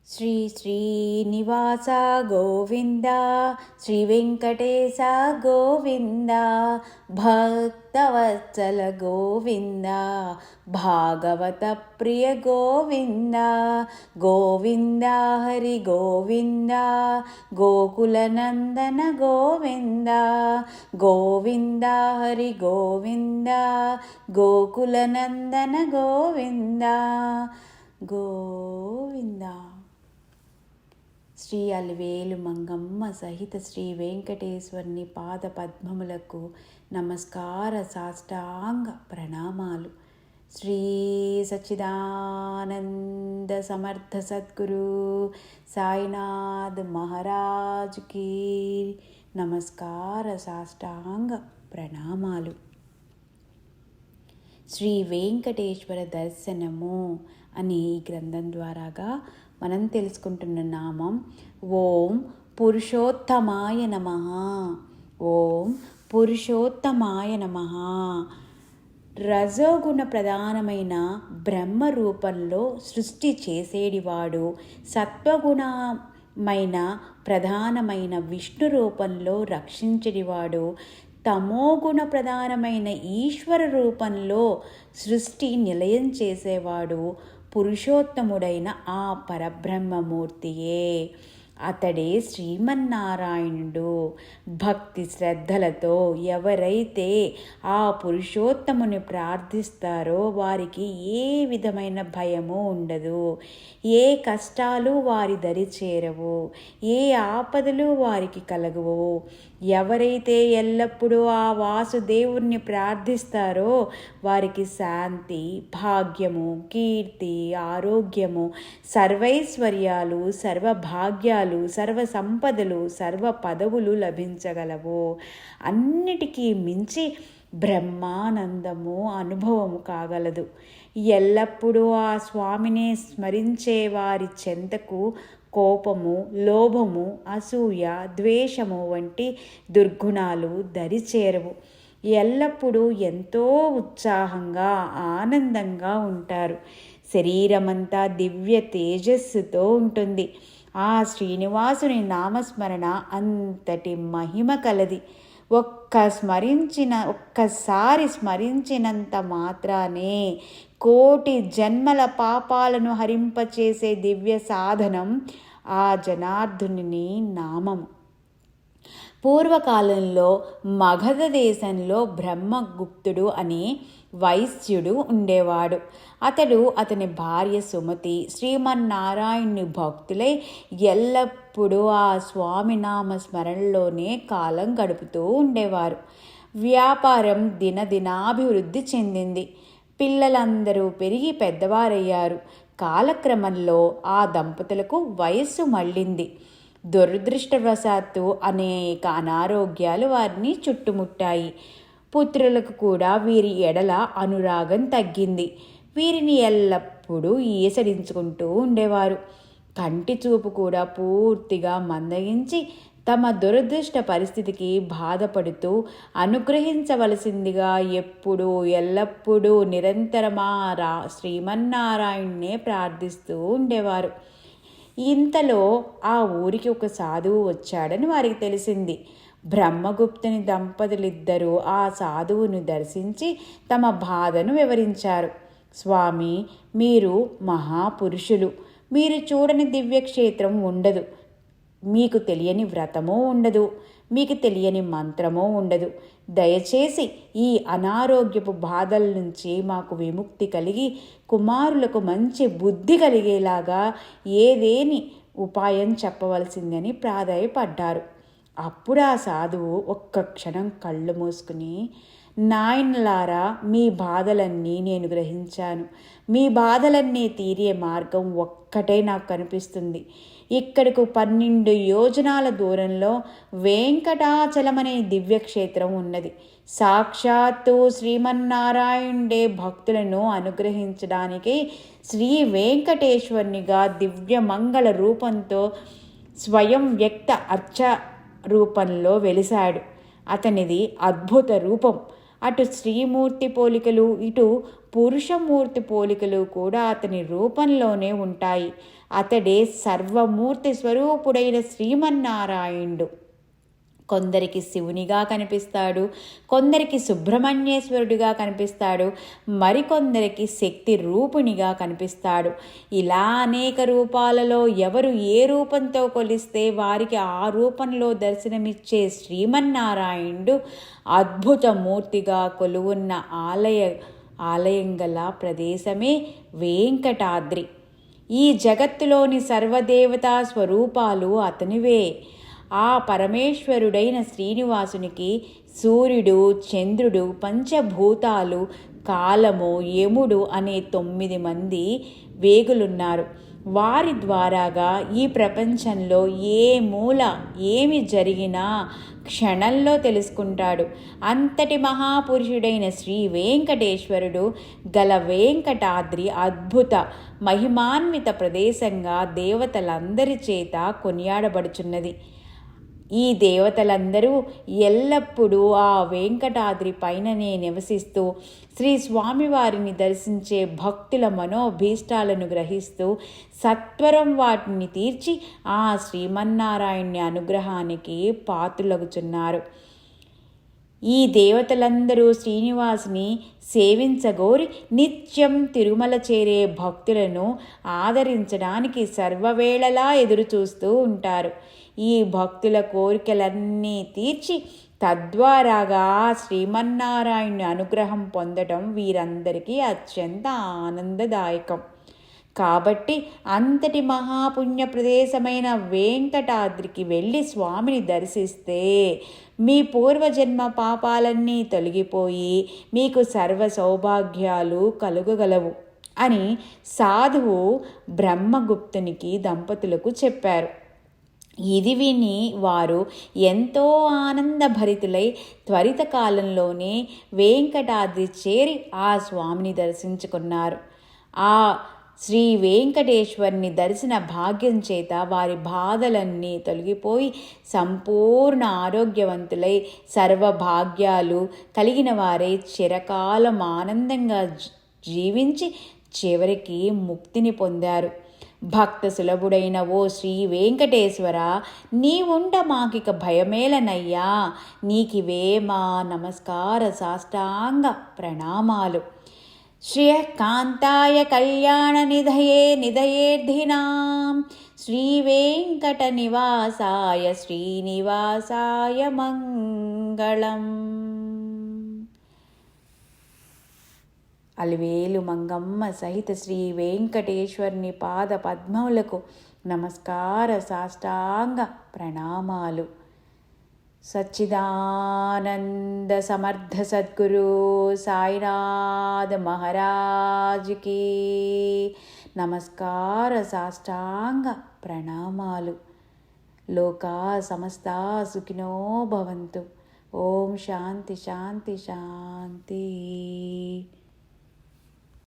శ్రీ శ్రీనివాస గోవింద శ్రీ వెంకటేశ గోవింద భక్తవత్సల గోవింద భాగవత ప్రియ గోవింద గోవింద హరి గోవింద గోకులనందన గోవింద గోవింద హరి గోవింద గోకులనందన గోవింద గోవింద. శ్రీ అలివేలు మంగమ్మ సహిత శ్రీ వెంకటేశ్వరుని పాద పద్మములకు నమస్కార సాష్టాంగ ప్రణామాలు. శ్రీ సచ్చిదానంద సమర్థ సద్గురు సాయినాథ్ మహారాజుకి నమస్కార సాష్టాంగ ప్రణామాలు. శ్రీ వెంకటేశ్వర దర్శనము అనే ఈ గ్రంథం ద్వారాగా మనం తెలుసుకుంటున్న నామం ఓం పురుషోత్తమాయ నమః. ఓం పురుషోత్తమాయ నమః. రజోగుణ ప్రధానమైన బ్రహ్మ రూపంలో సృష్టి చేసేడివాడు, సత్వగుణమైన ప్రధానమైన విష్ణు రూపంలో రక్షించేడివాడు, తమోగుణ ప్రధానమైన ఈశ్వర రూపంలో సృష్టి నిలయం చేసేవాడు పురుషోత్తముడైన ఆ పరబ్రహ్మమూర్తియే. అతడే శ్రీమన్నారాయణుడు. భక్తి శ్రద్ధలతో ఎవరైతే ఆ పురుషోత్తముని ప్రార్థిస్తారో వారికి ఏ విధమైన భయము ఉండదు, ఏ కష్టాలు వారి దరి చేరవు, ఏ ఆపదలు వారికి కలగవు. ఎవరైతే ఎల్లప్పుడూ ఆ వాసుదేవుణ్ణి ప్రార్థిస్తారో వారికి శాంతి, భాగ్యము, కీర్తి, ఆరోగ్యము, సర్వైశ్వర్యాలు, సర్వభాగ్యాలు, సర్వ సంపదలు, సర్వ పదవులు లభించగలవు. అన్నిటికీ మించి బ్రహ్మానందము అనుభవము కాగలదు. ఎల్లప్పుడూ ఆ స్వామినే స్మరించే వారి చెంతకు కోపము, లోభము, అసూయ, ద్వేషము వంటి దుర్గుణాలు దరిచేరవు. ఎల్లప్పుడూ ఎంతో ఉత్సాహంగా ఆనందంగా ఉంటారు. శరీరమంతా దివ్య తేజస్సుతో ఉంటుంది. ఆ శ్రీనివాసుని నామస్మరణ అంతటి మహిమ కలది. ఒక్కసారి స్మరించినంత మాత్రానే కోటి జన్మల పాపాలను హరింపచేసే దివ్య సాధనం ఆ జనార్దుని నామము. పూర్వకాలంలో మగధ దేశంలో బ్రహ్మగుప్తుడు అనే వైశ్యుడు ఉండేవాడు. అతని భార్య సుమతి శ్రీమన్నారాయణుని భక్తులై ఎల్లప్పుడూ ఆ స్వామి నామ స్మరణలోనే కాలం గడుపుతూ ఉండేవారు. వ్యాపారం దినదినాభివృద్ధి చెందింది. పిల్లలందరూ పెరిగి పెద్దవారయ్యారు. కాలక్రమంలో ఆ దంపతులకు వయస్సు మళ్ళింది. దురదృష్టవశాత్తు అనేక అనారోగ్యాలు వారిని చుట్టుముట్టాయి. పుత్రులకు కూడా వీరి ఎడల అనురాగం తగ్గింది. వీరిని ఎల్లప్పుడూ ఈసడించుకుంటూ ఉండేవారు. కంటి చూపు కూడా పూర్తిగా మందగించి తమ దురదృష్ట పరిస్థితికి బాధపడుతూ అనుగ్రహించవలసిందిగా ఎల్లప్పుడూ నిరంతరమా శ్రీమన్నారాయణ్ణే ప్రార్థిస్తూ ఉండేవారు. ఇంతలో ఆ ఊరికి ఒక సాధువు వచ్చాడని వారికి తెలిసింది. బ్రహ్మగుప్తుని దంపతులిద్దరూ ఆ సాధువును దర్శించి తమ బాధను వివరించారు. స్వామి, మీరు మహాపురుషులు. మీరు చూడని దివ్యక్షేత్రం ఉండదు. మీకు తెలియని వ్రతమూ ఉండదు. మీకు తెలియని మంత్రమూ ఉండదు. దయచేసి ఈ అనారోగ్యపు బాధల నుంచి మాకు విముక్తి కలిగి కుమారులకు మంచి బుద్ధి కలిగేలాగా ఏదేని ఉపాయం చెప్పవలసిందని ప్రాధేయపడ్డారు. అప్పుడు ఆ సాధువు ఒక్క క్షణం కళ్ళు మూసుకుని, నాయనలారా, మీ బాధలన్నీ నేను గ్రహించాను. మీ బాధలన్నీ తీరే మార్గం ఒక్కటే నాకు కనిపిస్తుంది. ఇక్కడకు 12 యోజనాల దూరంలో వెంకటాచలమనే దివ్యక్షేత్రం ఉన్నది. సాక్షాత్తు శ్రీమన్నారాయణుడే భక్తులను అనుగ్రహించడానికి శ్రీ వెంకటేశ్వరునిగా దివ్యమంగళ రూపంతో స్వయం వ్యక్త అర్చ రూపంలో వెలిశాడు. అతనిది అద్భుత రూపం. అటు స్త్రీమూర్తి పోలికలు, ఇటు పురుషమూర్తి పోలికలు కూడా అతని రూపంలోనే ఉంటాయి. అతడే సర్వమూర్తి స్వరూపుడైన శ్రీమన్నారాయణుడు. కొందరికి శివునిగా కనిపిస్తాడు, కొందరికి సుబ్రహ్మణ్యేశ్వరుడిగా కనిపిస్తాడు, మరికొందరికి శక్తి రూపునిగా కనిపిస్తాడు. ఇలా అనేక రూపాలలో ఎవరు ఏ రూపంతో కొలిస్తే వారికి ఆ రూపంలో దర్శనమిచ్చే శ్రీమన్నారాయణుడు అద్భుతమూర్తిగా కొలువున్న ఆలయం గల ప్రదేశమే వెంకటాద్రి. ఈ జగత్తులోని సర్వదేవతా స్వరూపాలు అతనివే. ఆ పరమేశ్వరుడైన శ్రీనివాసునికి సూర్యుడు, చంద్రుడు, పంచభూతాలు, కాలము, యముడు అనే 9 మంది వేగులున్నారు. వారి ద్వారాగా ఈ ప్రపంచంలో ఏ మూల ఏమి జరిగినా క్షణంలో తెలుసుకుంటాడు. అంతటి మహాపురుషుడైన శ్రీ వెంకటేశ్వరుడు గల వెంకటాద్రి అద్భుత మహిమాన్విత ప్రదేశంగా దేవతలందరి చేత కొనియాడబడుచున్నది. ఈ దేవతలందరూ ఎల్లప్పుడూ ఆ వెంకటాద్రి పైననే నివసిస్తూ శ్రీ స్వామివారిని దర్శించే భక్తుల మనోభీష్టాలను గ్రహిస్తూ సత్వరం వాటిని తీర్చి ఆ శ్రీమన్నారాయణ్ణి అనుగ్రహానికి పాత్రులగుచున్నారు. ఈ దేవతలందరూ శ్రీనివాసుని సేవించగోరి నిత్యం తిరుమల చేరే భక్తులను ఆదరించడానికి సర్వవేళలా ఎదురుచూస్తూ ఉంటారు. ఈ భక్తుల కోరికలన్నీ తీర్చి తద్వారాగా శ్రీమన్నారాయణుని అనుగ్రహం పొందడం వీరందరికీ అత్యంత ఆనందదాయకం. కాబట్టి అంతటి మహాపుణ్య ప్రదేశమైన వెంకటాద్రికి వెళ్ళి స్వామిని దర్శిస్తే మీ పూర్వజన్మ పాపాలన్నీ తొలగిపోయి మీకు సర్వ సౌభాగ్యాలు కలుగగలవు అని సాధువు బ్రహ్మగుప్తునికి దంపతులకు చెప్పారు. ఇది విని వారు ఎంతో ఆనందభరితులై త్వరిత కాలంలోనే వెంకటాద్రి చేరి ఆ స్వామిని దర్శించుకున్నారు. ఆ శ్రీ వెంకటేశ్వరుని దర్శన భాగ్యం చేత వారి బాధలన్నీ తొలగిపోయి సంపూర్ణ ఆరోగ్యవంతులై సర్వభాగ్యాలు కలిగిన వారై చిరకాలం ఆనందంగా జీవించి చివరికి ముక్తిని పొందారు. భక్త సులభుడైన ఓ శ్రీ వెంకటేశ్వర, నీవుండ మాకిక భయమేలనయ్యా. నీకివే మా నమస్కార సాష్టాంగ ప్రణామాలు. శ్రియకాంతాయ కళ్యాణ నిధయే నిధయేర్ధినాం శ్రీవేంకట నివాసాయ శ్రీనివాసాయ మంగళం. అలివేలు మంగమ్మ సహిత శ్రీ వెంకటేశ్వరుని పాద పద్మములకు నమస్కార సాష్టాంగ ప్రణామాలు. సచ్చిదానంద సమర్థ సద్గురు సాయినాథ్ మహారాజ్కి నమస్కార సాష్టాంగ ప్రణామాలు. లోకా సమస్తా సుఖినో భవంతు. ఓం శాంతి శాంతి శాంతి.